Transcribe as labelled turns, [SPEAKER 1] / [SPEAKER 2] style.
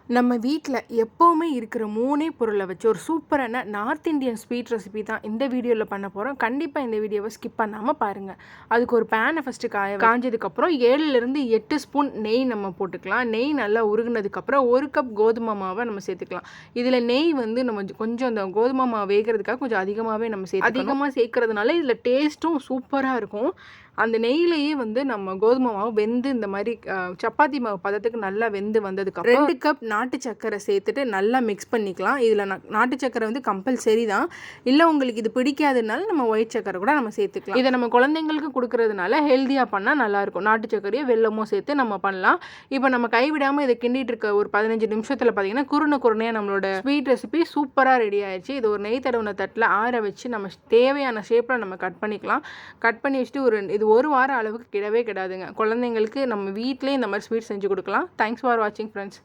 [SPEAKER 1] நம்ம வீட்டில் எப்போவுமே இருக்கிற 3 பொருளை வச்சு ஒரு சூப்பரான நார்த் இந்தியன் ஸ்வீட் ரெசிபி தான் இந்த வீடியோவில் பண்ண போகிறோம். கண்டிப்பாக இந்த வீடியோவை ஸ்கிப் பண்ணாமல் பாருங்கள். அதுக்கு ஒரு பேனை ஃபஸ்ட்டு காஞ்சதுக்கப்புறம் 7லேருந்து 8 ஸ்பூன் நெய் நம்ம போட்டுக்கலாம். நெய் நல்லா உருகுனதுக்கப்புறம் 1 கப் கோதுமை மாவை நம்ம சேர்த்துக்கலாம். இதில் நெய் வந்து நம்ம கொஞ்சம் அந்த கோதுமை மாவு வேகிறதுக்காக கொஞ்சம் அதிகமாகவே நம்ம அதிகமாக சேர்க்கறதுனால இதில் டேஸ்ட்டும் சூப்பராக இருக்கும். அந்த நெய்யிலேயே வந்து நம்ம கோதுமை மாவு வெந்து இந்த மாதிரி சப்பாத்தி மாவு பதத்துக்கு நல்லா வெந்து வந்ததுக்கப்புறம் 2 கப் நாட்டு சக்கரை சேர்த்துட்டு நல்லா மிக்ஸ் பண்ணிக்கலாம். இதில் நாட்டு சக்கரை வந்து கம்பல்சரி தான். இல்லை உங்களுக்கு இது பிடிக்காததுனால நம்ம ஒயிட் சக்கரை கூட நம்ம சேர்த்துக்கலாம். இதை நம்ம குழந்தைங்களுக்கு கொடுக்கறதுனால ஹெல்த்தியாக பண்ணால் நல்லாயிருக்கும். நாட்டு சக்கரையோ வெல்லமோ சேர்த்து நம்ம பண்ணலாம். இப்போ நம்ம கைவிடாமல் இதை கிண்டிட்டு இருக்க ஒரு 15 நிமிஷத்தில் பார்த்தீங்கன்னா குருணையாக நம்மளோட ஸ்வீட் ரெசிபி சூப்பராக ரெடி ஆயிடுச்சு. இது ஒரு நெய் தடவின தட்டில் ஆற வச்சு நம்ம தேவையான ஷேப்பில் நம்ம கட் பண்ணிக்கலாம். கட் பண்ணி வச்சுட்டு இது ஒரு வாரம் அளவுக்கு கிடவே கிடாதுங்க. குழந்தைங்களுக்கு நம்ம வீட்டிலே இந்த மாதிரி ஸ்வீட் செஞ்சு கொடுக்கலாம். தேங்க்ஸ் ஃபார் வாட்சிங் ஃப்ரெண்ட்ஸ்.